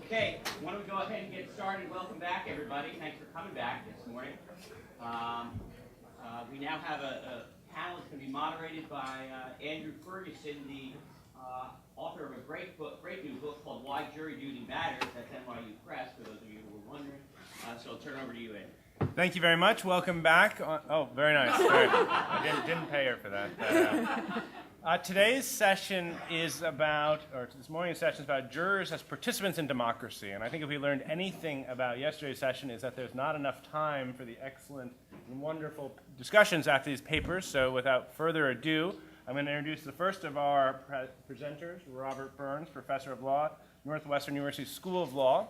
Okay, why don't we go ahead and get started. Welcome back, everybody. Thanks for coming back this morning. We now have a panel that's going to be moderated by Andrew Ferguson, the author of a great new book called Why Jury Duty Matters. That's NYU Press, for those of you who were wondering. So I'll turn over to you, Andrew. Thank you very much. Welcome back. Oh, very nice. I didn't pay her for that. Today's session is about, or this morning's session is about jurors as participants in democracy. And I think if we learned anything about yesterday's session is that there's not enough time for the excellent and wonderful discussions after these papers. So without further ado, I'm going to introduce the first of our presenters, Robert Burns, Professor of Law, Northwestern University School of Law.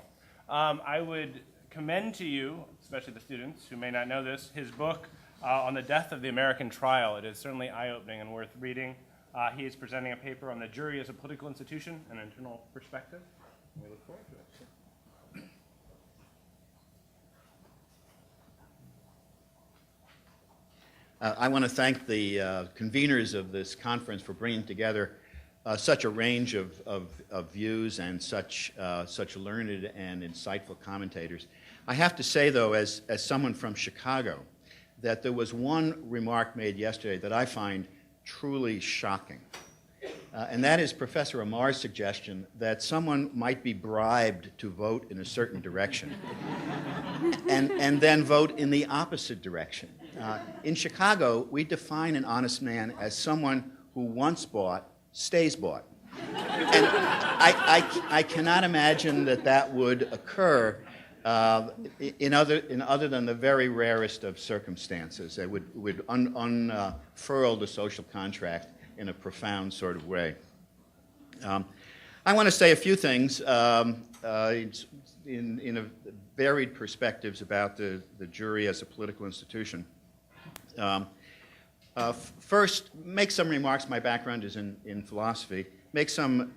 I would commend to you, especially the students who may not know this, his book on the death of the American trial. It is certainly eye-opening and worth reading. He is presenting a paper on the jury as a political institution, an internal perspective. We look forward to it. I want to thank the conveners of this conference for bringing together such a range of views and such learned and insightful commentators. I have to say, though, as someone from Chicago, that there was one remark made yesterday that I find truly shocking. And that is Professor Amar's suggestion that someone might be bribed to vote in a certain direction and then vote in the opposite direction. In Chicago, we define an honest man as someone who once bought, stays bought. And I cannot imagine that would occur in other than the very rarest of circumstances. It would unfurl the social contract in a profound sort of way. I want to say a few things in varied perspectives about the jury as a political institution. First, make some remarks. My background is in philosophy. Make some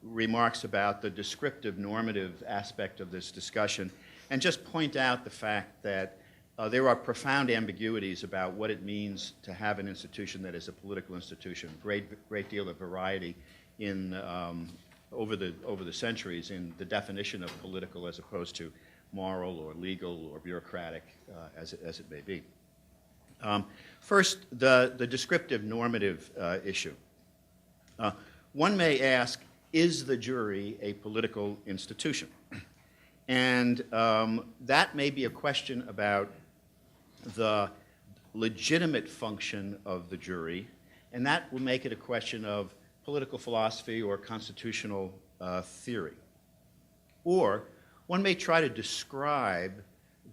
remarks about the descriptive normative aspect of this discussion, and just point out the fact that there are profound ambiguities about what it means to have an institution that is a political institution. Great deal of variety in over the centuries in the definition of political as opposed to moral or legal or bureaucratic as it may be. First, the descriptive normative issue. One may ask, is the jury a political institution? And that may be a question about the legitimate function of the jury, and that will make it a question of political philosophy or constitutional theory. Or one may try to describe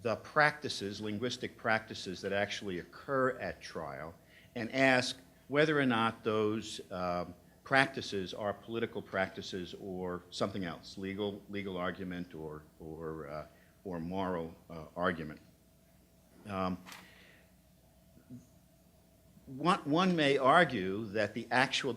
the practices, linguistic practices that actually occur at trial, and ask whether or not those practices are political practices or something else, legal argument or moral argument. One may argue that the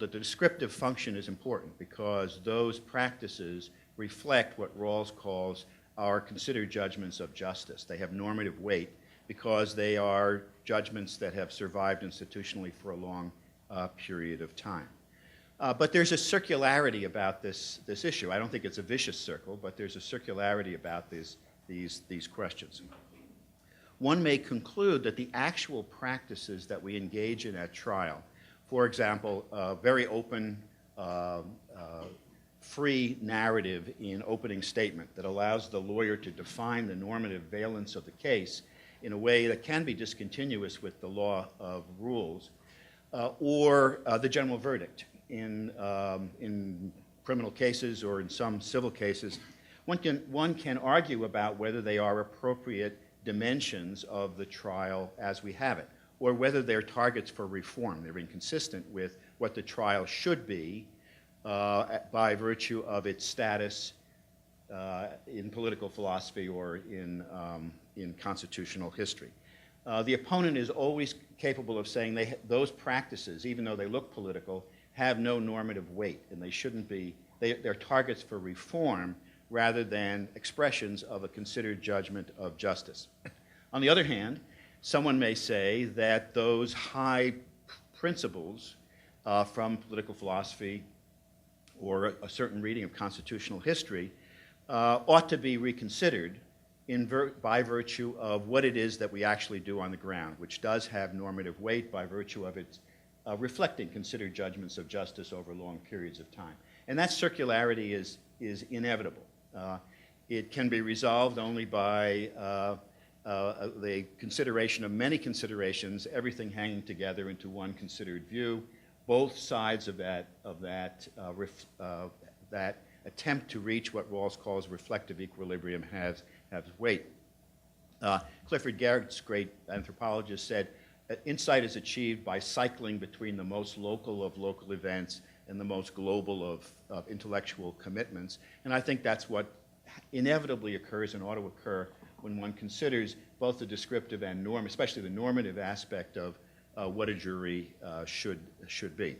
descriptive function is important because those practices reflect what Rawls calls our considered judgments of justice. They have normative weight because they are judgments that have survived institutionally for a long period of time. But there's a circularity about this issue. I don't think it's a vicious circle, but there's a circularity about these questions. One may conclude that the actual practices that we engage in at trial, for example, a very open, free narrative in opening statement that allows the lawyer to define the normative valence of the case in a way that can be discontinuous with the law of rules, or the general verdict in criminal cases or in some civil cases. One can argue about whether they are appropriate dimensions of the trial as we have it, or whether they're targets for reform. They're inconsistent with what the trial should be by virtue of its status in political philosophy or in constitutional history. The opponent is always capable of saying those practices, even though they look political, have no normative weight, and they shouldn't be. They're targets for reform rather than expressions of a considered judgment of justice. On the other hand, someone may say that those high principles from political philosophy or a certain reading of constitutional history ought to be reconsidered by virtue of what it is that we actually do on the ground, which does have normative weight by virtue of its reflecting considered judgments of justice over long periods of time. And that circularity is inevitable. It can be resolved only by the consideration of many considerations, everything hanging together into one considered view. Both sides of that attempt to reach what Rawls calls reflective equilibrium has weight. Clifford Geertz, great anthropologist, said insight is achieved by cycling between the most local of local events and the most global of intellectual commitments. And I think that's what inevitably occurs and ought to occur when one considers both the descriptive and especially the normative aspect of what a jury should be.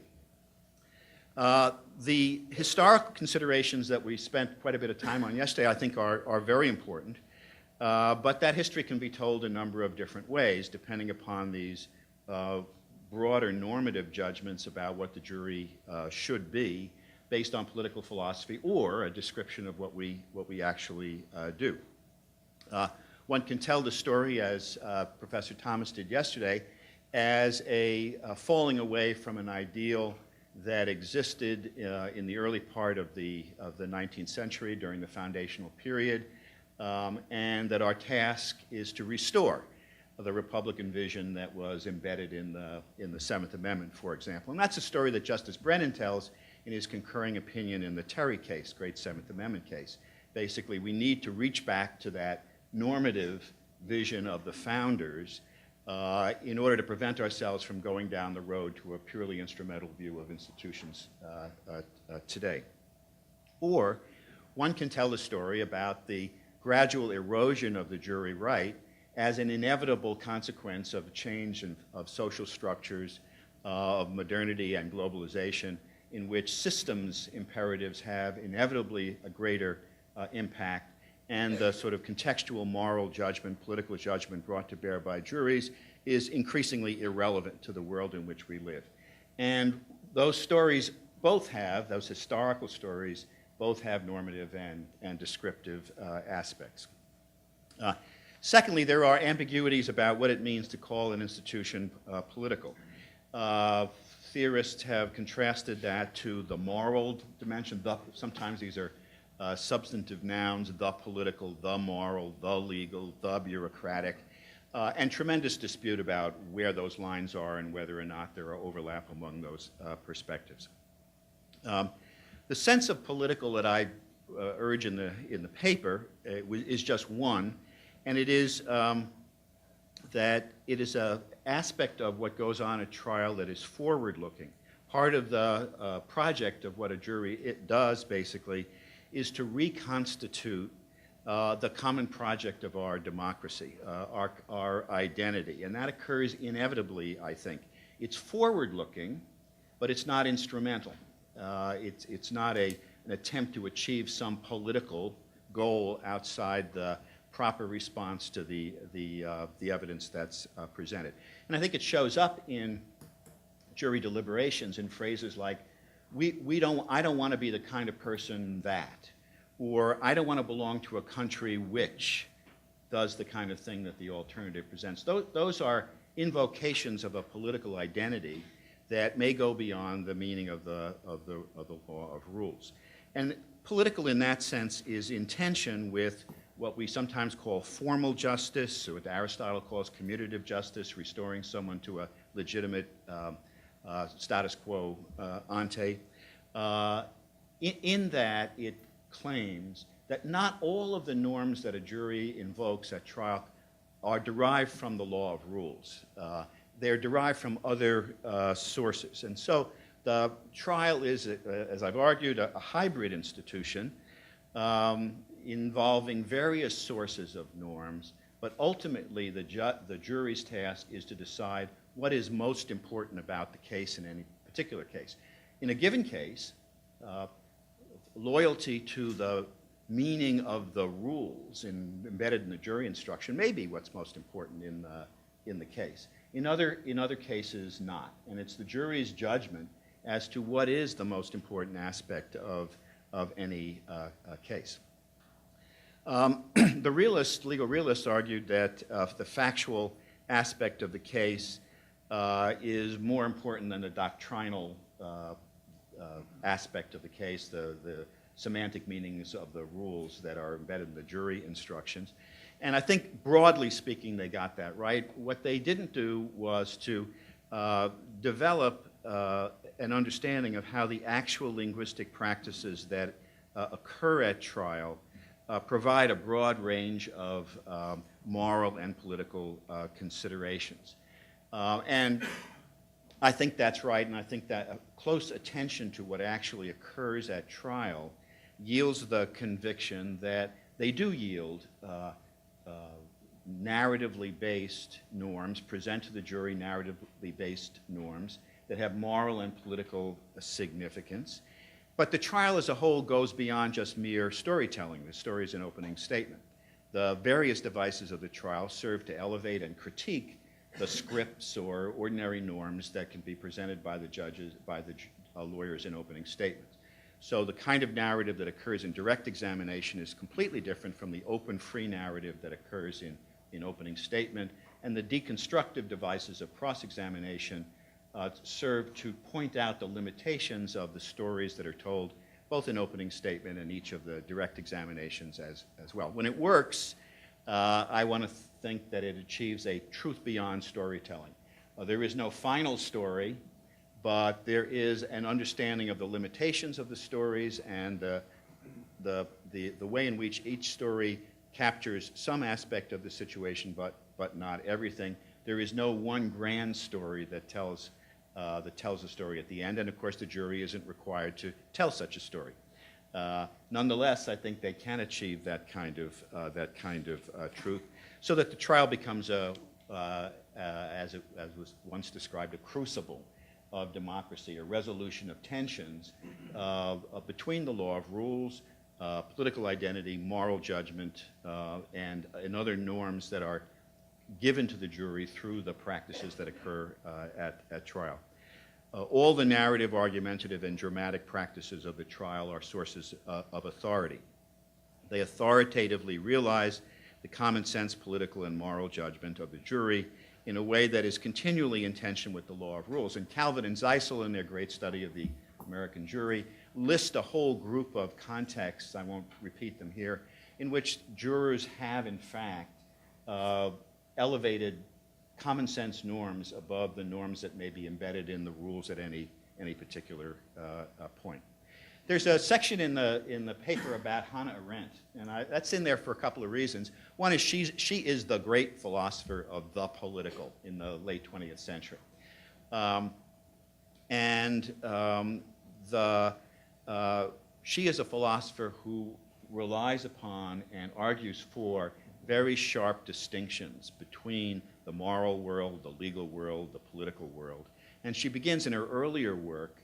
The historical considerations that we spent quite a bit of time on yesterday, I think, are very important. But that history can be told a number of different ways, depending upon these broader normative judgments about what the jury should be, based on political philosophy or a description of what we actually do. One can tell the story, as Professor Thomas did yesterday, as a falling away from an ideal that existed in the early part of the 19th century during the foundational period, and that our task is to restore the Republican vision that was embedded in the Seventh Amendment, for example. And that's a story that Justice Brennan tells in his concurring opinion in the Terry case, great Seventh Amendment case. Basically, we need to reach back to that normative vision of the founders in order to prevent ourselves from going down the road to a purely instrumental view of institutions today. Or one can tell the story about the gradual erosion of the jury right as an inevitable consequence of a change of social structures, of modernity and globalization, in which systems imperatives have inevitably a greater impact, and the sort of contextual moral judgment, political judgment brought to bear by juries is increasingly irrelevant to the world in which we live. And those stories both have, those historical stories, both have normative and descriptive aspects. Secondly, there are ambiguities about what it means to call an institution political. Theorists have contrasted that to the moral dimension. Sometimes these are substantive nouns, the political, the moral, the legal, the bureaucratic, and tremendous dispute about where those lines are and whether or not there are overlap among those perspectives. The sense of political that I urge in the paper is just one, and it is that it is an aspect of what goes on at trial that is forward-looking. Part of the project of what a jury does, basically, is to reconstitute the common project of our democracy, our identity. And that occurs inevitably, I think. It's forward-looking, but it's not instrumental. It's not an attempt to achieve some political goal outside the proper response to the evidence that's presented. And I think it shows up in jury deliberations in phrases like, I don't want to be the kind of person that, or I don't want to belong to a country which does the kind of thing that the alternative presents. Those are invocations of a political identity that may go beyond the meaning of the law of rules. And political in that sense is in tension with what we sometimes call formal justice, or what Aristotle calls commutative justice, restoring someone to a legitimate status quo ante. In that, it claims that not all of the norms that a jury invokes at trial are derived from the law of rules. They're derived from other sources. And so the trial is, as I've argued, a hybrid institution involving various sources of norms, but ultimately the jury's task is to decide what is most important about the case in any particular case. In a given case, loyalty to the meaning of the rules embedded in the jury instruction may be what's most important in the case. In other cases, not. And it's the jury's judgment as to what is the most important aspect of any case. The legal realists argued that the factual aspect of the case is more important than the doctrinal aspect of the case, the semantic meanings of the rules that are embedded in the jury instructions. And I think, broadly speaking, they got that right. What they didn't do was to develop an understanding of how the actual linguistic practices that occur at trial provide a broad range of moral and political considerations. And I think that's right, and I think that close attention to what actually occurs at trial yields the conviction that they do yield narratively based norms, present to the jury narratively based norms that have moral and political significance. But the trial as a whole goes beyond just mere storytelling. The story is an opening statement. The various devices of the trial serve to elevate and critique the scripts or ordinary norms that can be presented by the judges, by the lawyers in opening statements. So the kind of narrative that occurs in direct examination is completely different from the open, free narrative that occurs in opening statement, and the deconstructive devices of cross-examination serve to point out the limitations of the stories that are told both in opening statement and each of the direct examinations as well. When it works, I want to think that it achieves a truth beyond storytelling. There is no final story, but there is an understanding of the limitations of the stories and the way in which each story captures some aspect of the situation, but not everything. There is no one grand story that tells a story at the end, and of course the jury isn't required to tell such a story. Nonetheless, I think they can achieve that kind of truth, so that the trial becomes as was once described, a crucible of democracy, a resolution of tensions between the law of rules, political identity, moral judgment, and other norms that are given to the jury through the practices that occur at trial. All the narrative, argumentative, and dramatic practices of the trial are sources of authority. They authoritatively realize the common sense, political, and moral judgment of the jury in a way that is continually in tension with the law of rules. And Calvin and Zeisel, in their great study of the American jury, list a whole group of contexts, I won't repeat them here, in which jurors have, in fact, elevated common sense norms above the norms that may be embedded in the rules at any particular point. There's a section in the paper about Hannah Arendt, and that's in there for a couple of reasons. One is she is the great philosopher of the political in the late 20th century. She is a philosopher who relies upon and argues for very sharp distinctions between the moral world, the legal world, the political world. And she begins in her earlier work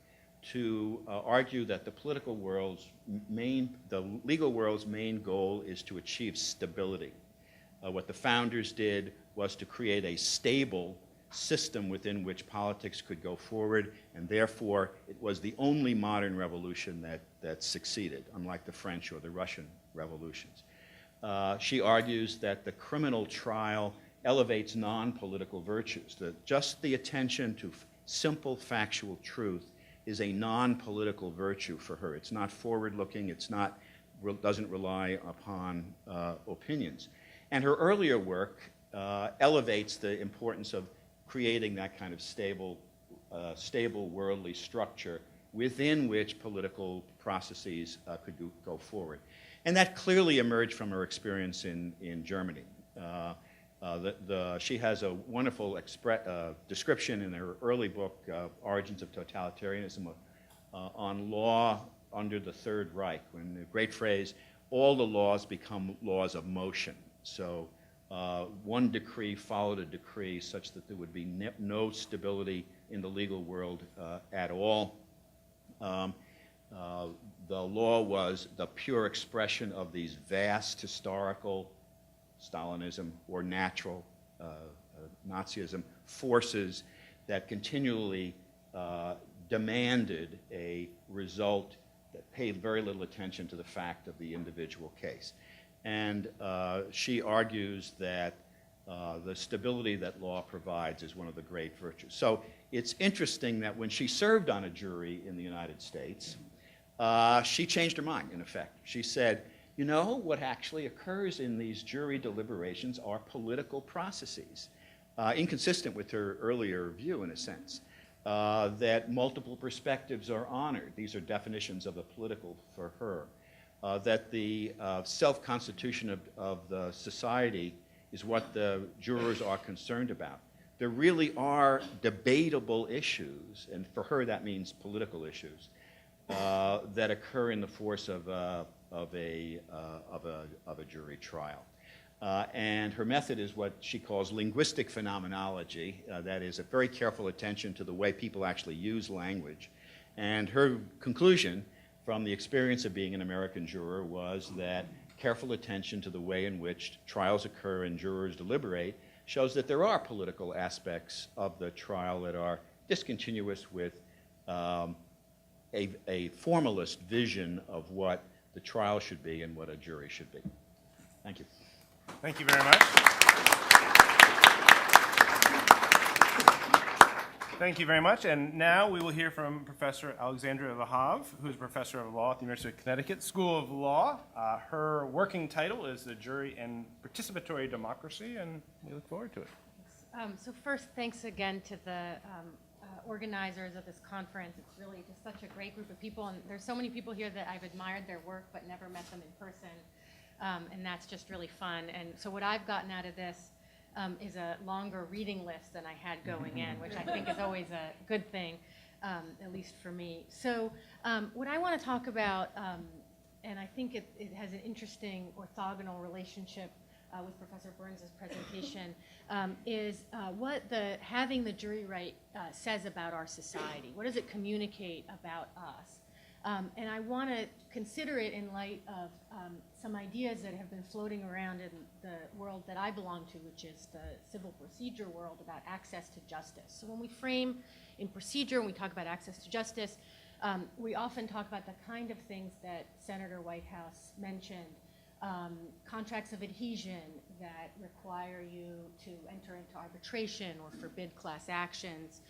to argue that the legal world's main goal is to achieve stability. What the founders did was to create a stable system within which politics could go forward, and therefore it was the only modern revolution that succeeded, unlike the French or the Russian revolutions. She argues that the criminal trial elevates non-political virtues, that just the attention to simple factual truth is a non-political virtue for her. It's not forward-looking, doesn't rely upon opinions. And her earlier work elevates the importance of creating that kind of stable worldly structure within which political processes could go forward. And that clearly emerged from her experience in Germany. She has a wonderful description in her early book, Origins of Totalitarianism, on law under the Third Reich, when the great phrase, all the laws become laws of motion. So one decree followed a decree such that there would be no stability in the legal world at all. The law was the pure expression of these vast historical, Stalinism, or natural Nazism forces that continually demanded a result that paid very little attention to the fact of the individual case. And she argues that the stability that law provides is one of the great virtues. So it's interesting that when she served on a jury in the United States, she changed her mind, in effect. She said, you know, what actually occurs in these jury deliberations are political processes, inconsistent with her earlier view, in a sense, that multiple perspectives are honored. These are definitions of the political for her. That the self-constitution of the society is what the jurors are concerned about. There really are debatable issues, and for her that means political issues, that occur in the course of a jury trial. And her method is what she calls linguistic phenomenology. That is a very careful attention to the way people actually use language. And her conclusion from the experience of being an American juror was that careful attention to the way in which trials occur and jurors deliberate shows that there are political aspects of the trial that are discontinuous with a formalist vision of what the trial should be and what a jury should be. Thank you. Thank you very much. Thank you very much. And now we will hear from Professor Alexandra Lahav, who is a professor of law at the University of Connecticut School of Law. Her working title is The Jury and Participatory Democracy, and we look forward to it. So first, thanks again to the organizers of this conference. It's really just such a great group of people, and there's so many people here that I've admired their work but never met them in person, and that's just really fun. And so what I've gotten out of this is a longer reading list than I had going in, which I think is always a good thing, at least for me. So what I want to talk about, and I think it has an interesting orthogonal relationship with Professor Burns' presentation, is what having the jury right says about our society. What does it communicate about us? And I want to consider it in light of some ideas that have been floating around in the world that I belong to, which is the civil procedure world, about access to justice. So when we frame in procedure, when we talk about access to justice, we often talk about the kind of things that Senator Whitehouse mentioned, contracts of adhesion that require you to enter into arbitration or forbid class actions,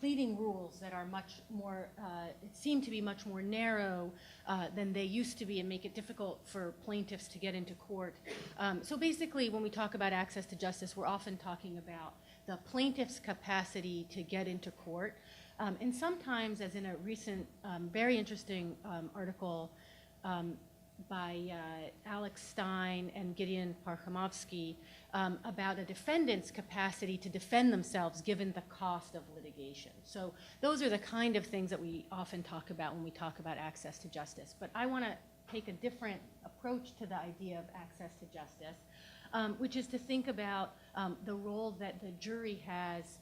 pleading rules that are much more, seem to be much more narrow than they used to be and make it difficult for plaintiffs to get into court. So basically, when we talk about access to justice, we're often talking about the plaintiff's capacity to get into court. And sometimes, as in a recent very interesting article by Alex Stein and Gideon Parchamovsky about a defendant's capacity to defend themselves given the cost of litigation. So those are the kind of things that we often talk about when we talk about access to justice. But I want to take a different approach to the idea of access to justice, which is to think about the role that the jury has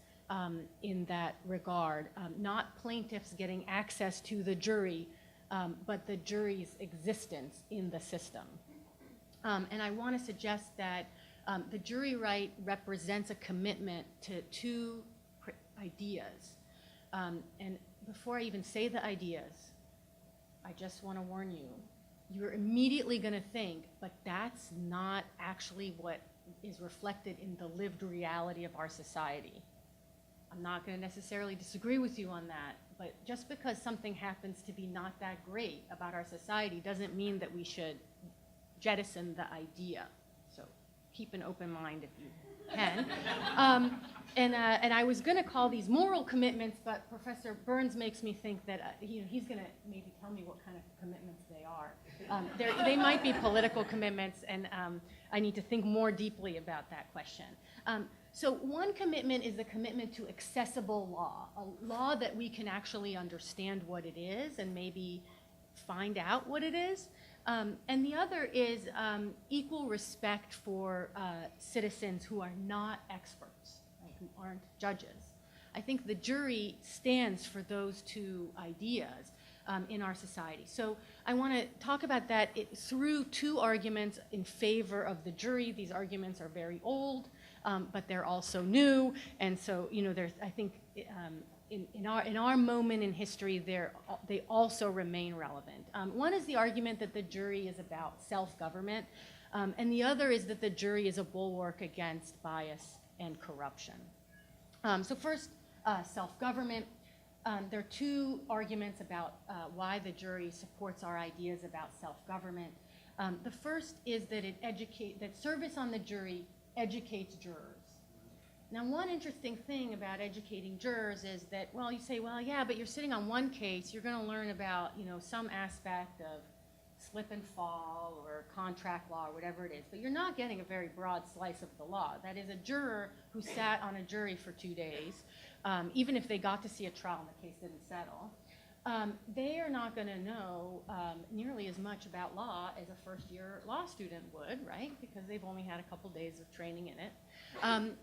in that regard, not plaintiffs getting access to the jury, but the jury's existence in the system. And I want to suggest that the jury right represents a commitment to two ideas. And before I even say the ideas, I just want to warn you, you're immediately going to think, but that's not actually what is reflected in the lived reality of our society. I'm not going to necessarily disagree with you on that, but just because something happens to be not that great about our society doesn't mean that we should jettison the idea. So keep an open mind if you can. And I was going to call these moral commitments, but Professor Burns makes me think that he's going to maybe tell me what kind of commitments they are. They might be political commitments, and I need to think more deeply about that question. So one commitment is the commitment to accessible law, a law that we can actually understand what it is and maybe find out what it is. And the other is equal respect for citizens who are not experts, right, who aren't judges. I think the jury stands for those two ideas in our society. So I want to talk about that through two arguments in favor of the jury. These arguments are very old, but they're also new, and so I think in our moment in history, they also remain relevant. One is the argument that the jury is about self-government, and the other is that the jury is a bulwark against bias and corruption. So first, self-government. There are two arguments about why the jury supports our ideas about self-government. The first is that that service on the jury educates jurors. Now, one interesting thing about educating jurors is that, well, you say, well, yeah, but you're sitting on one case, you're going to learn about, some aspect of slip and fall or contract law or whatever it is, but you're not getting a very broad slice of the law. That is, a juror who sat on a jury for 2 days, even if they got to see a trial and the case didn't settle, they are not going to know nearly as much about law as a first-year law student would, right? Because they've only had a couple days of training in it.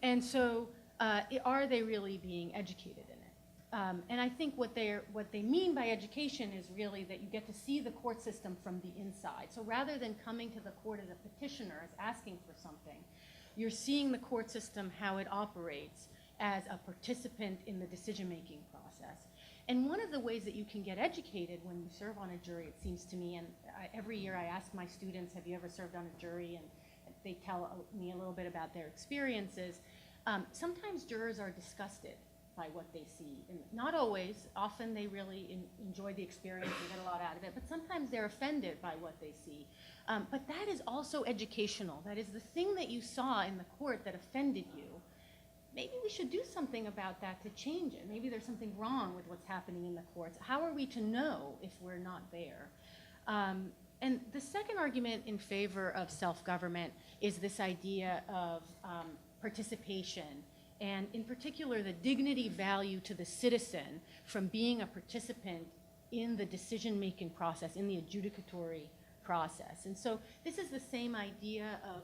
And so are they really being educated in it? And I think what they mean by education is really that you get to see the court system from the inside. So rather than coming to the court as a petitioner, as asking for something, you're seeing the court system, how it operates as a participant in the decision-making process. And one of the ways that you can get educated when you serve on a jury, it seems to me, and every year I ask my students, have you ever served on a jury? And they tell me a little bit about their experiences. Sometimes jurors are disgusted by what they see. And not always. Often they really enjoy the experience and get a lot out of it. But sometimes they're offended by what they see. But that is also educational. That is the thing that you saw in the court that offended you. Maybe we should do something about that to change it. Maybe there's something wrong with what's happening in the courts. How are we to know if we're not there? And the second argument in favor of self-government is this idea of participation, and in particular the dignity value to the citizen from being a participant in the decision-making process, in the adjudicatory process. And so this is the same idea of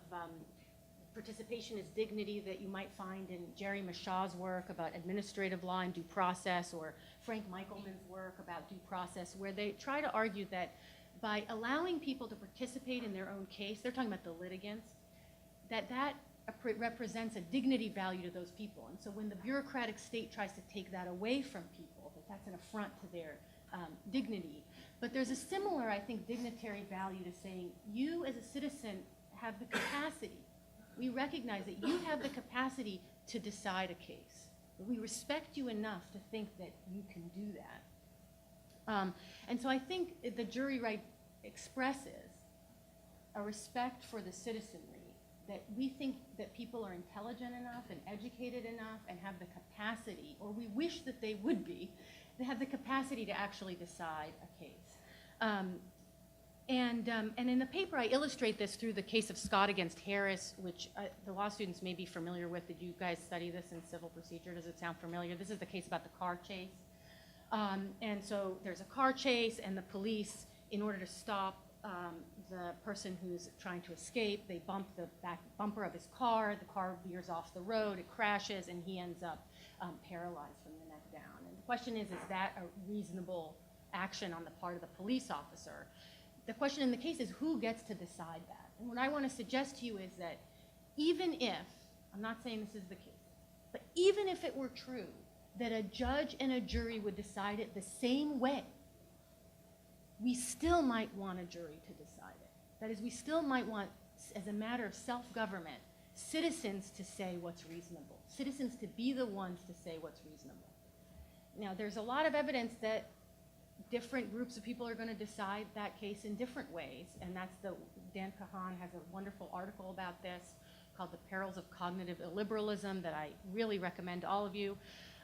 participation is dignity that you might find in Jerry Mashaw's work about administrative law and due process, or Frank Michelman's work about due process, where they try to argue that by allowing people to participate in their own case, they're talking about the litigants, that represents a dignity value to those people. And so when the bureaucratic state tries to take that away from people, that's an affront to their dignity. But there's a similar, I think, dignitary value to saying, you as a citizen have the capacity. We recognize that you have the capacity to decide a case. We respect you enough to think that you can do that. And so I think the jury right expresses a respect for the citizenry, that we think that people are intelligent enough and educated enough and have the capacity, or we wish that they would be, they have the capacity to actually decide a case. And in the paper, I illustrate this through the case of Scott against Harris, which the law students may be familiar with. Did you guys study this in civil procedure? Does it sound familiar? This is the case about the car chase. And so there's a car chase, and the police, in order to stop the person who's trying to escape, they bump the back bumper of his car. The car veers off the road, it crashes, and he ends up paralyzed from the neck down. And the question is that a reasonable action on the part of the police officer? The question in the case is, who gets to decide that? And what I want to suggest to you is that even if, I'm not saying this is the case, but even if it were true that a judge and a jury would decide it the same way, we still might want a jury to decide it. That is, we still might want, as a matter of self-government, citizens to say what's reasonable, citizens to be the ones to say what's reasonable. Now, there's a lot of evidence that different groups of people are going to decide that case in different ways, and Dan Kahan has a wonderful article about this called The Perils of Cognitive Illiberalism that I really recommend to all of you.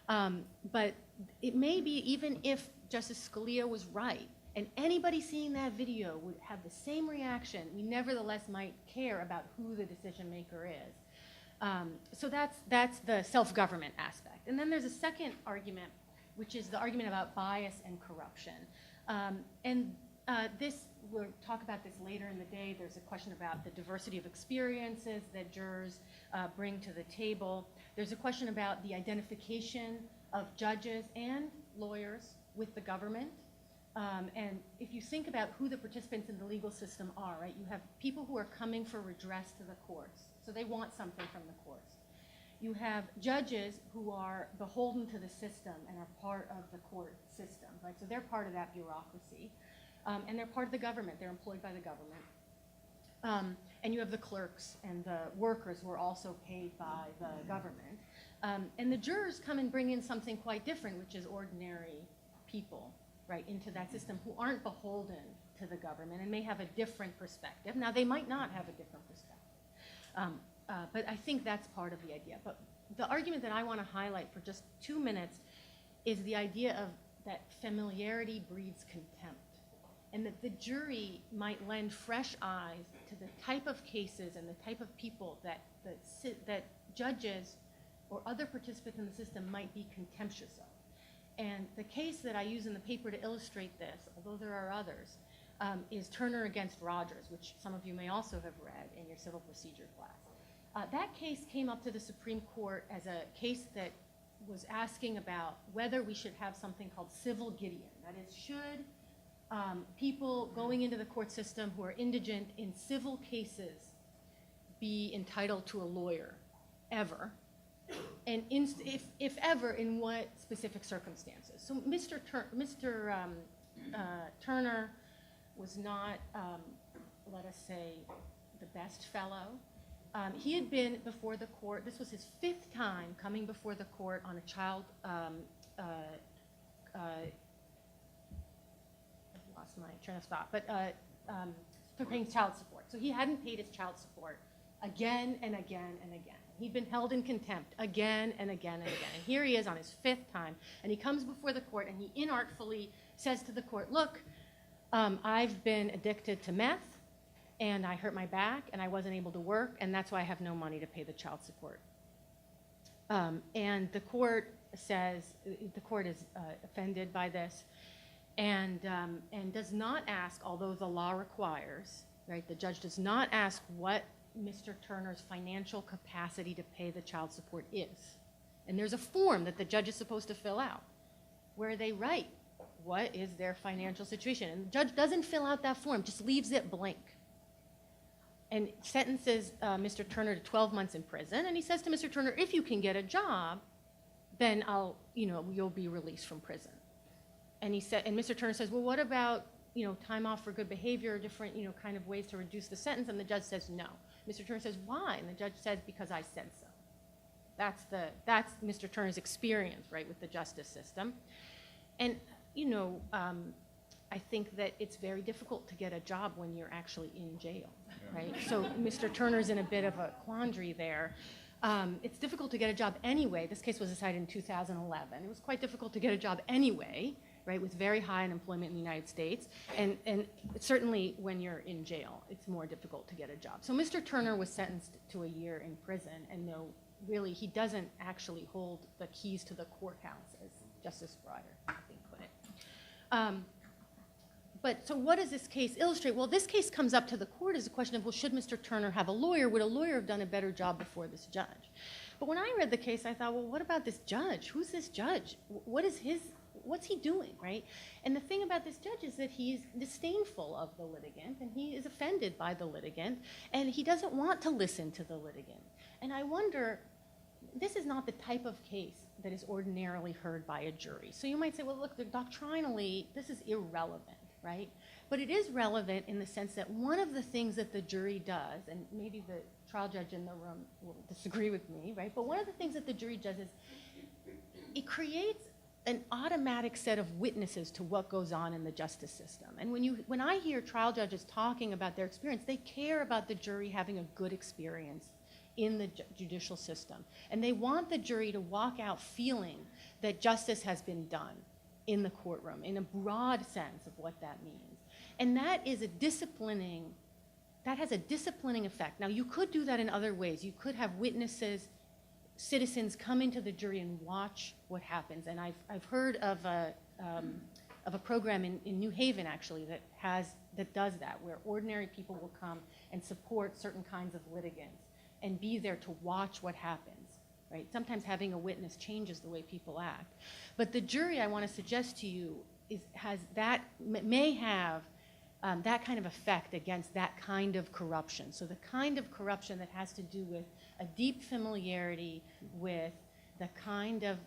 But it may be, even if Justice Scalia was right, and anybody seeing that video would have the same reaction, we nevertheless might care about who the decision maker is. So that's the self-government aspect. And then there's a second argument, which is the argument about bias and corruption. We'll talk about this later in the day. There's a question about the diversity of experiences that jurors bring to the table. There's a question about the identification of judges and lawyers with the government. And if you think about who the participants in the legal system are, right, you have people who are coming for redress to the courts. So they want something from the courts. You have judges who are beholden to the system and are part of the court system, right? So they're part of that bureaucracy. And they're part of the government. They're employed by the government. And you have the clerks and the workers who are also paid by the government. And the jurors come and bring in something quite different, which is ordinary people, right, into that system who aren't beholden to the government and may have a different perspective. Now, they might not have a different perspective. But I think that's part of the idea. But the argument that I want to highlight for just 2 minutes is the idea of that familiarity breeds contempt, and that the jury might lend fresh eyes to the type of cases and the type of people that judges or other participants in the system might be contemptuous of. And the case that I use in the paper to illustrate this, although there are others, is Turner against Rogers, which some of you may also have read in your civil procedure class. That case came up to the Supreme Court as a case that was asking about whether we should have something called civil Gideon. That is, should people going into the court system who are indigent in civil cases be entitled to a lawyer ever? And if ever, in what specific circumstances? So Mr. Turner was not, let us say, the best fellow. He had been before the court. This was his 5th time coming before the court on a child. I lost my train of thought, but for paying child support. So he hadn't paid his child support again and again and again. He'd been held in contempt again and again and again. And here he is on his 5th time, and he comes before the court, and he inartfully says to the court, "Look, I've been addicted to meth, and I hurt my back, and I wasn't able to work, and that's why I have no money to pay the child support." And the court says, the court is offended by this, and does not ask, although the law requires, right, the judge does not ask what Mr. Turner's financial capacity to pay the child support is. And there's a form that the judge is supposed to fill out where they write what is their financial situation. And the judge doesn't fill out that form, just leaves it blank. And sentences Mr. Turner to 12 months in prison. And he says to Mr. Turner, if you can get a job, then you'll be released from prison. And Mr. Turner says, well, what about, time off for good behavior, different, kind of ways to reduce the sentence? And the judge says no. Mr. Turner says, why? And the judge says, because I said so. That's Mr. Turner's experience, right, with the justice system. And, I think that it's very difficult to get a job when you're actually in jail, right? So Mr. Turner's in a bit of a quandary there. It's difficult to get a job anyway. This case was decided in 2011. It was quite difficult to get a job anyway, right, with very high unemployment in the United States. And certainly when you're in jail, it's more difficult to get a job. So Mr. Turner was sentenced to a year in prison, and no, really, he doesn't actually hold the keys to the courthouse, as Justice Breyer, I think, put it. But so what does this case illustrate? Well, this case comes up to the court as a question of, well, should Mr. Turner have a lawyer? Would a lawyer have done a better job before this judge? But when I read the case, I thought, well, what about this judge? Who's this judge? What's he doing, right? And the thing about this judge is that he's disdainful of the litigant, and he is offended by the litigant, and he doesn't want to listen to the litigant. And I wonder, this is not the type of case that is ordinarily heard by a jury. So you might say, well, look, doctrinally, this is irrelevant, right? But it is relevant in the sense that one of the things that the jury does, and maybe the trial judge in the room will disagree with me, right? But one of the things that the jury does is it creates an automatic set of witnesses to what goes on in the justice system. And when I hear trial judges talking about their experience, they care about the jury having a good experience in the judicial system. And they want the jury to walk out feeling that justice has been done in the courtroom, in a broad sense of what that means. And that has a disciplining effect. Now, you could do that in other ways. You could have witnesses, citizens come into the jury and watch what happens. And I've heard of a program in New Haven, actually, that does that, where ordinary people will come and support certain kinds of litigants and be there to watch what happens, right? Sometimes having a witness changes the way people act. But the jury, I want to suggest to you, may have that kind of effect against that kind of corruption. So the kind of corruption that has to do with a deep familiarity with the kind of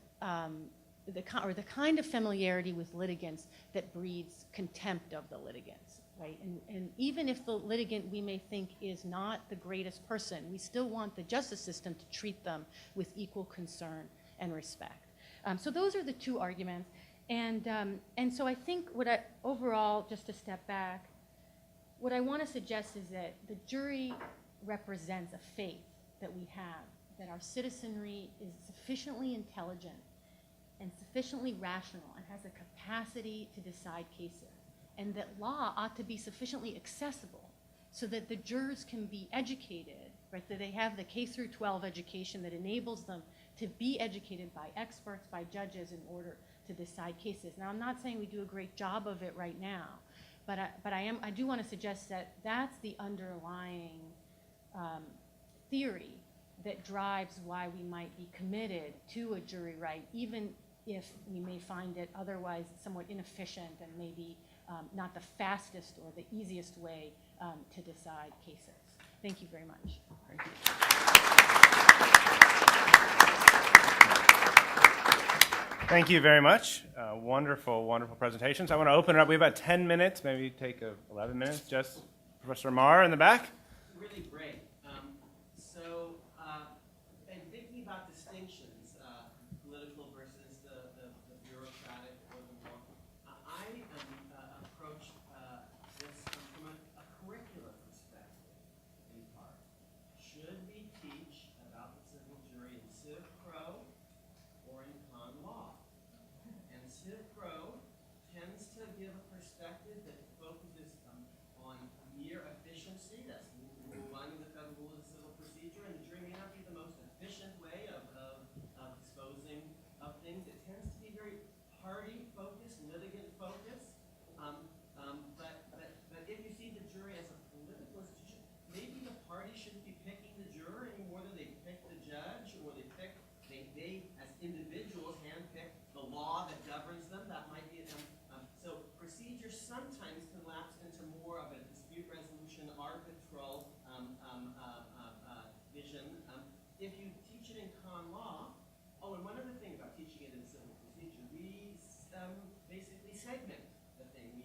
the kind of familiarity with litigants that breeds contempt of the litigants, right? And even if the litigant we may think is not the greatest person, we still want the justice system to treat them with equal concern and respect. So those are the two arguments. And so I think overall, just to step back, what I want to suggest is that the jury represents a faith that we have, that our citizenry is sufficiently intelligent and sufficiently rational and has a capacity to decide cases, and that law ought to be sufficiently accessible so that the jurors can be educated, right, that they have the K through 12 education that enables them to be educated by experts, by judges in order to decide cases. Now, I'm not saying we do a great job of it right now, but I do want to suggest that that's the underlying theory that drives why we might be committed to a jury right, even if we may find it otherwise somewhat inefficient and maybe not the fastest or the easiest way to decide cases. Thank you very much. Thank you. Thank you very much. Wonderful, wonderful presentations. I want to open it up. We have about 10 minutes, maybe take 11 minutes. Just Professor Marr in the back. Really great. In thinking about distinctions, political versus the bureaucratic or the more, I approach this from a curricular perspective, in part. Should we teach about the civil jury in Civ Pro or in con law? And Civ Pro tends to give a perspective that focuses on mere efficiency. That's running the federal rules of civil procedure, and the jury may not be the most efficient way of disposing of things. It tends to be very party-focused, litigant-focused. But if you see the jury as a political institution, maybe the party shouldn't be picking the juror any more than they pick the judge, or they as individuals handpick the law that governs them. That might be so procedure sometimes can lapse into more of a dispute resolution, arbitral vision. If you teach it in con law, and one other thing about teaching it in civil procedure, we basically segment the thing. We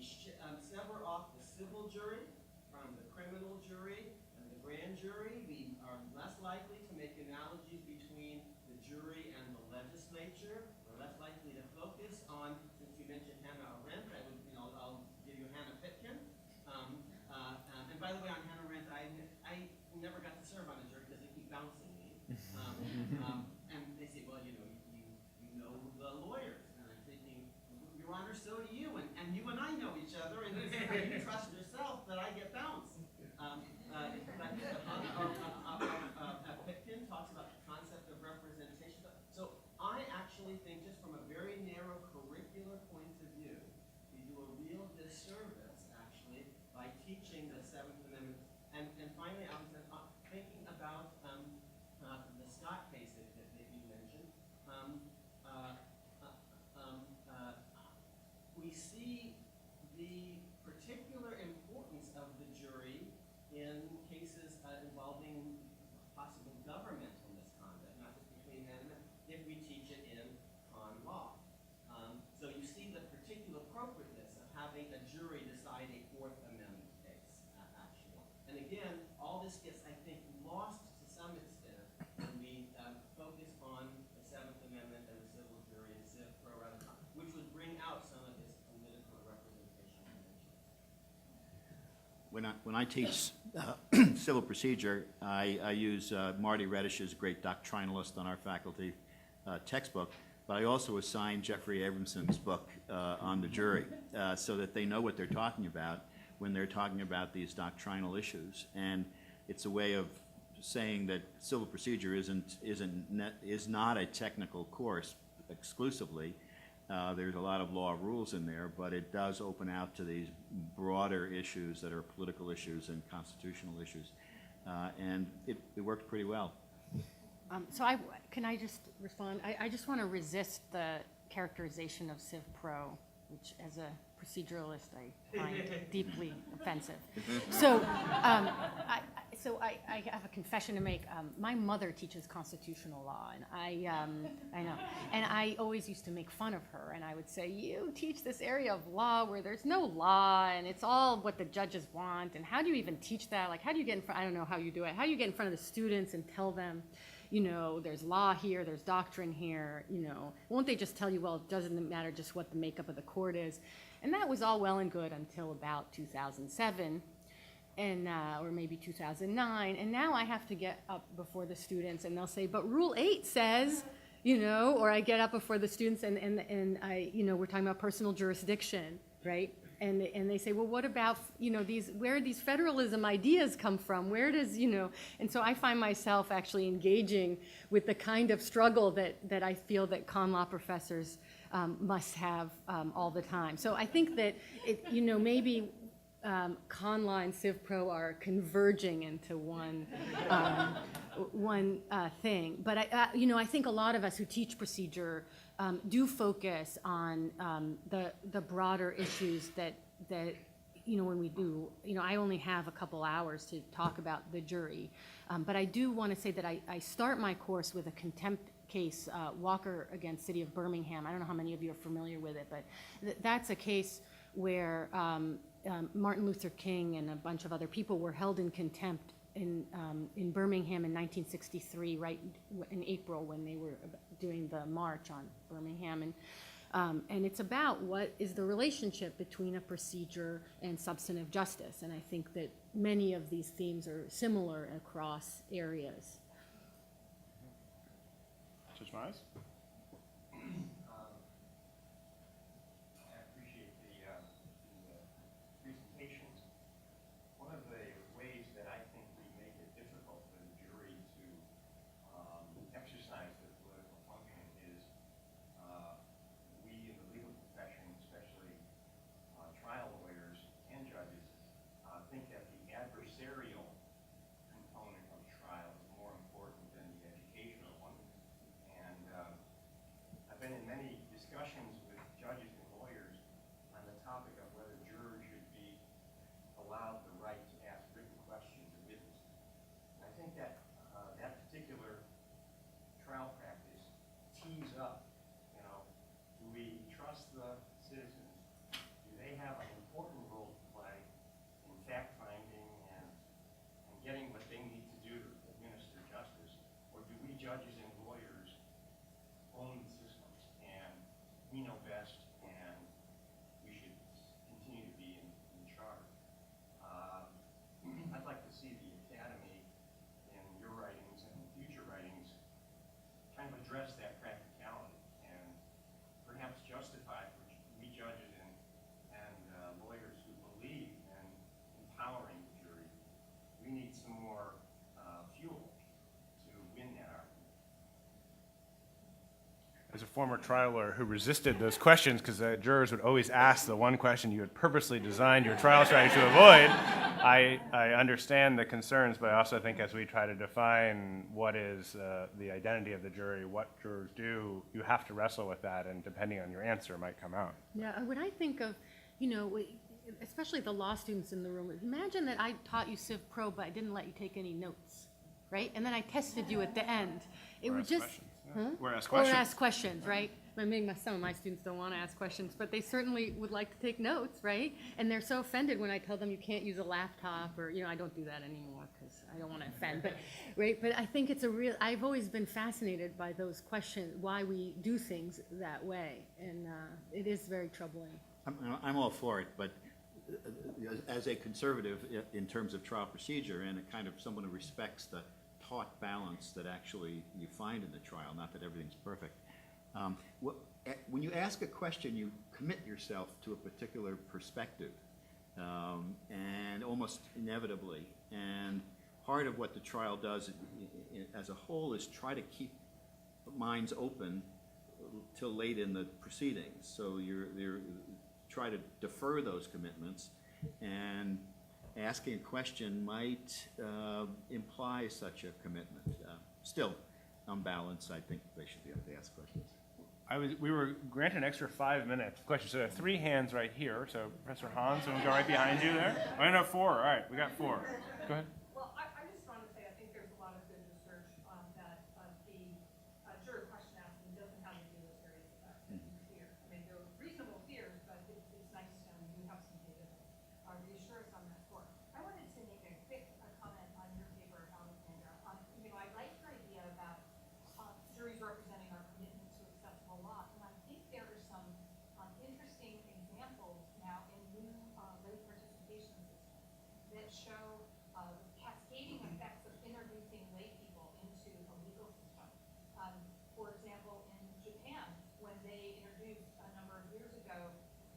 sever off the civil jury from the criminal jury and the grand jury. We are less likely to make analogies between the jury and the legislature. We're less likely to focus on, since you mentioned Hannah Arendt, I'll give you Hannah Pitkin. And by the way, on Hannah Arendt, I never got to serve on a jury because they keep bouncing me. And they say, well, you know the lawyers. And I'm thinking, Your Honor, so do you. And you and I know each other, and you trust yourself that I get bounced. Pitkin talks about the concept of representation. So I actually think, just from a very narrow curricular point of view, we do a real disservice, actually, by teaching the Seventh Amendment. And finally, I was thinking about the Scott case that you mentioned. We see the particular importance of the jury in cases involving possible governmental misconduct, not just between men and men, if we teach it in con law. So you see the particular appropriateness of having a jury decide a Fourth Amendment case, actually. And again, all this gets, I think, lost to some extent when we focus on the Seventh Amendment and the civil jury and Civ Pro, which would bring out some of this political representation I mentioned. When I teach civil procedure, I use Marty Reddish's great doctrinalist on our faculty textbook, but I also assign Jeffrey Abramson's book on the jury so that they know what they're talking about when they're talking about these doctrinal issues. And it's a way of saying that civil procedure is not a technical course exclusively. There's a lot of law rules in there, but it does open out to these broader issues that are political issues and constitutional issues. And it worked pretty well. So can I just respond? I just want to resist the characterization of Civ Pro, which as a proceduralist I find deeply offensive. So, I have a confession to make. My mother teaches constitutional law, and I know, and I always used to make fun of her, and I would say, "You teach this area of law where there's no law, and it's all what the judges want, and how do you even teach that? Like, how do you get in front? I don't know how you do it. How do you get in front of the students and tell them, you know, there's law here, there's doctrine here, you know, won't they just tell you, well, it doesn't matter just what the makeup of the court is?" And that was all well and good until about 2007, and or maybe 2009, and now I have to get up before the students, and they'll say, "But Rule 8 says," you know, or I get up before the students, and I, you know, we're talking about personal jurisdiction, right? And they say, "Well, what about, you know, where these federalism ideas come from? Where does, you know?" And so I find myself actually engaging with the kind of struggle that I feel that con law professors must have all the time. So I think that, you know, maybe con law and Civ Pro are converging into one thing. But you know, I think a lot of us who teach procedure do focus on the broader issues that you know, when we do, you know, I only have a couple hours to talk about the jury, but I do want to say that I start my course with a contempt case, Walker against City of Birmingham. I don't know how many of you are familiar with it, but that's a case where Martin Luther King and a bunch of other people were held in contempt in Birmingham in 1963, right in April when they were doing the march on Birmingham, and it's about what is the relationship between a procedure and substantive justice, and I think that many of these themes are similar across areas. Judge Mize? I appreciate the presentations. One of the ways that I think we make it difficult for the jury to exercise their political function is we in the legal profession, especially trial lawyers and judges, think that the adversarial component of trial is more important than the educational one. And I've been in many discussions with judges and lawyers on the topic of whether jurors should be allowed the right to ask written questions of witnesses. And I think that that particular trial practice tees up, you know, do we trust the citizens? Do they have an important role to play in fact-finding and getting what they need to do to administer justice? Or do we judges and lawyers own the systems and we know best and we should continue to be in charge? I'd like to see the Academy in your writings and future writings kind of address that practicality and perhaps justify for we judges and lawyers who believe in empowering the jury. We need some more fuel to win that argument. As a former trial lawyer who resisted those questions because the jurors would always ask the one question you had purposely designed your trial strategy to avoid, I understand the concerns, but I also think as we try to define what is the identity of the jury, what jurors do, you have to wrestle with that, and depending on your answer, it might come out. Yeah, when I think of, you know, especially the law students in the room, imagine that I taught you Civ Pro, but I didn't let you take any notes, right? And then I tested you at the end. It Or would ask just, questions, yeah. huh? Or ask Or questions. ask questions, right? I mean, some of my students don't want to ask questions, but they certainly would like to take notes, right? And they're so offended when I tell them you can't use a laptop, or, you know, I don't do that anymore because I don't want to offend, but, right? But I think it's a real, I've always been fascinated by those questions, why we do things that way, and it is very troubling. I'm all for it, but as a conservative in terms of trial procedure and a kind of someone who respects the taut balance that actually you find in the trial, not that everything's perfect. When you ask a question, you commit yourself to a particular perspective, and almost inevitably. And part of what the trial does as a whole is try to keep minds open till late in the proceedings. So you're try to defer those commitments, and asking a question might imply such a commitment. Still, on balance, I think they should be able to ask questions. we were granted an extra 5 minutes. Question. So there are 3 hands right here. So Professor Hans, and we'll go right behind you there. Oh, no, 4. All right, we got 4. Go ahead. Well, I just want to say, I think there's a lot of good research that the jury question asking doesn't have to do with serious effects and fear. I mean, there are reasonable fears, but it's nice when you have some data that reassure us on that score. I wanted to make a quick comment on your paper, Alexandra. I like your idea about juries representing our commitment to accessible law, and I think there are some interesting examples now in new lay participation systems that show the cascading effects of introducing lay people into a legal system. For example, in Japan, when they introduced a number of years ago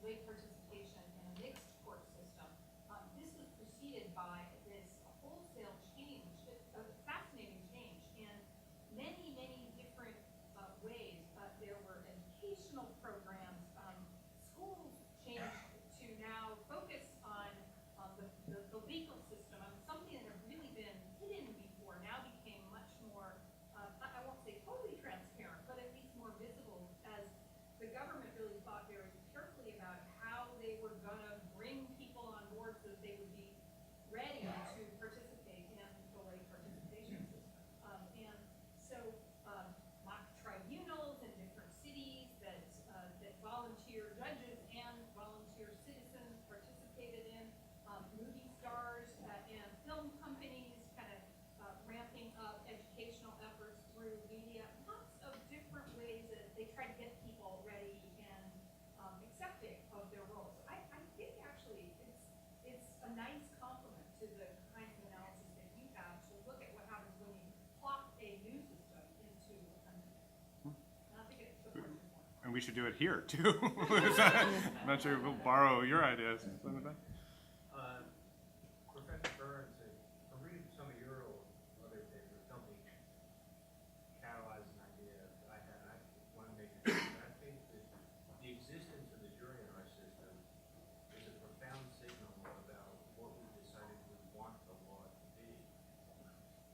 lay participation in a mixed court system, this was preceded by this wholesale change, a fascinating change in many, many different ways. There were educational programs. Schools changed to now focus on the legal system. Something that had really been hidden before now became much more, I won't say totally transparent, but at least more visible, as the government really thought very carefully about how they were going to bring people on board so that they would be ready to participate in the lay participation system. And so mock tribunals in different cities that volunteer judges and volunteer citizens participated in, movie stars and film companies kind of ramping up educational efforts through media, lots of different ways that they try to get people ready and accepting of their roles. I think actually it's a nice compliment to the kind of analysis that you have to look at what happens when you plop a new system into a country. And I think it supports your point. And we should do it here too. I'm not sure we'll borrow your ideas. Professor Burns, I'm reading some of your other papers. Help me catalyze an idea that I had. I want to make it clear. I think that the existence of the jury in our system is a profound signal about what we decided we want the law to be.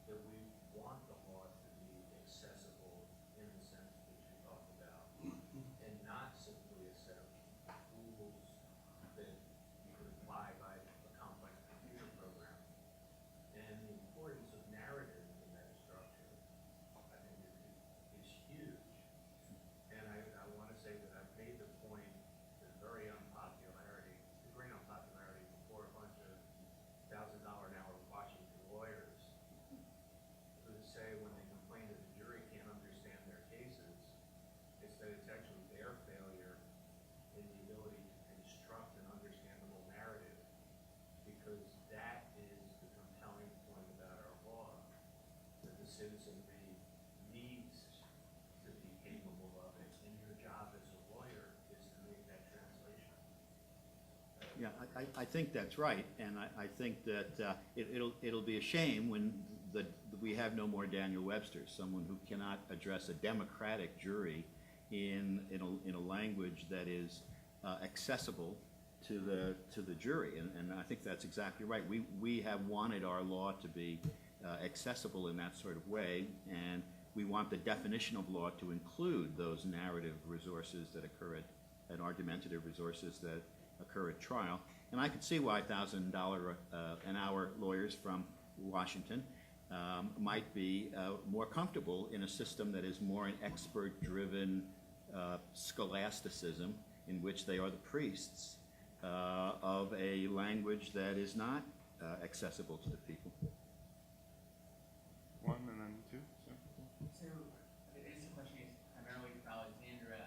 That we want the law to be accessible in the sense that you talked about, and not simply a set of rules that you could apply by a complex computer program. And the importance of narrative in that structure, I think, is huge. And I want to say that I've made the point, the great unpopularity before a bunch of $1,000 an hour Washington lawyers who say when they complain that the jury can't understand their cases, it's that it's actually their failure in the ability to construct an understandable narrative, because that is the compelling point about our law, that the citizenry needs to be capable of it, and your job as a lawyer is to make that translation. Yeah, I think that's right, and I think that it'll be a shame when we have no more Daniel Websters, someone who cannot address a democratic jury in a language that is accessible to the jury, and I think that's exactly right. We have wanted our law to be accessible in that sort of way, and we want the definition of law to include those narrative resources that occur at argumentative resources that occur at trial. And I could see why $1,000 an hour lawyers from Washington might be more comfortable in a system that is more an expert-driven scholasticism, in which they are the priests of a language that is not accessible to the people. 1 and then 2. So, this question is primarily for Alexandra.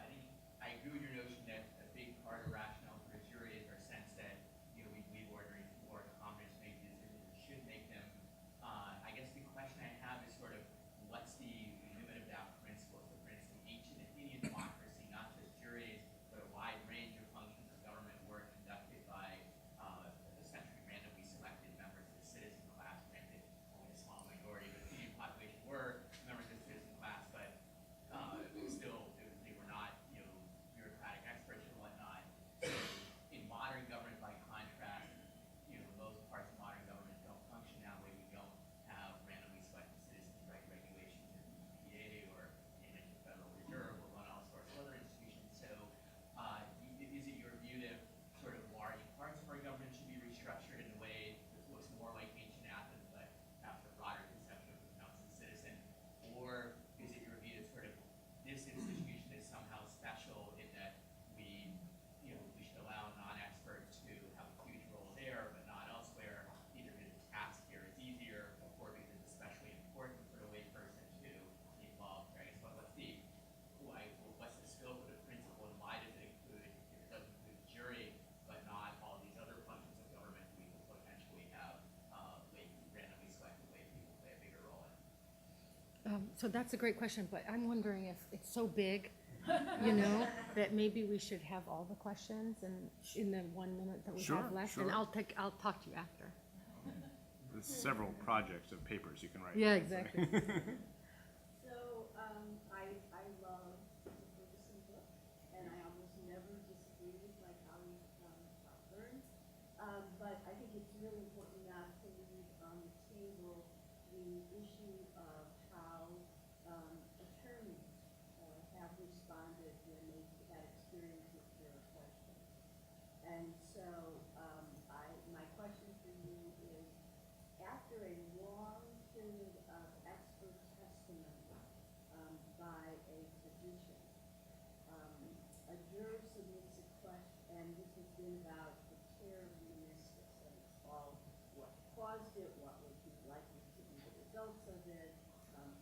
I agree with your notion that a big part of rationale for the jury is our sense that, we believe ordinary people are competent to make decisions and should make them. I guess the question I have is sort of, what's the limit of that principle? So, for instance, ancient Athenian democracy, not just juries, but a wide range of functions of government were conducted by essentially randomly selected members of the citizen class. So that's a great question, but I'm wondering if it's so big, you know, that maybe we should have all the questions and in the 1 minute that we Sure, have left, and sure. I'll talk to you after. There's several projects of papers you can write. Yeah, exactly. So, I love the Ferguson book, and I almost never disagree with my colleague, Burns. But I think it's really important not to leave on the table the issue of how, attorneys, have responded when they've had experience with juror questions. And so, my question for you is, after a long period of expert testimony by a physician, a juror submits a question, and this has been about the tear of the meniscus, and it's all what caused it, what would be likely to be the results of it,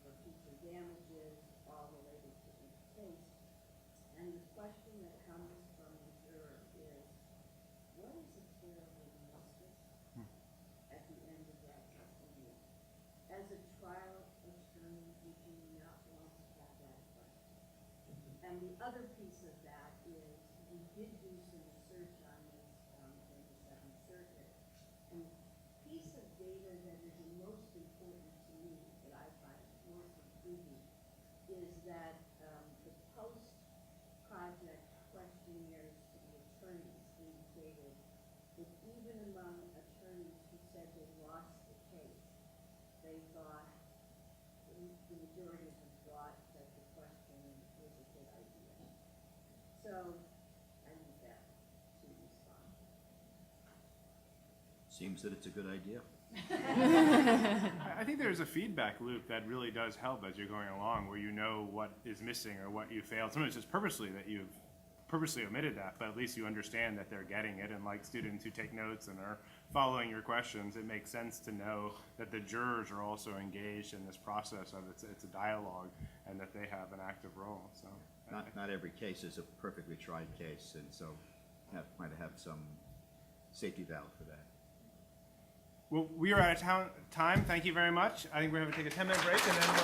for future damages, all related to each case. And the question that comes from the juror is, what is a tear of the meniscus? At the end of that testimony. As a trial attorney, you do not want to have that question. And the other piece of that is, we did do some research on this in the Seventh Circuit. And the piece of data that is the most important to me, that I find most intriguing, is that the post-project questionnaires to the attorneys indicated that even among attorneys who said they lost the case, they thought, the majority of them thought that the question was a good idea. So, I need that to respond. Seems that it's a good idea. I think there's a feedback loop that really does help as you're going along, where you know what is missing or what you failed. Sometimes it's purposely that you've purposely omitted that, but at least you understand that they're getting it. And like students who take notes and are following your questions, it makes sense to know that the jurors are also engaged in this process of it's a dialogue, and that they have an active role. So Not every case is a perfectly tried case, and so might have some safety valve for that. Well, we are out of time. Thank you very much. I think we're going to take a 10-minute break, and then we're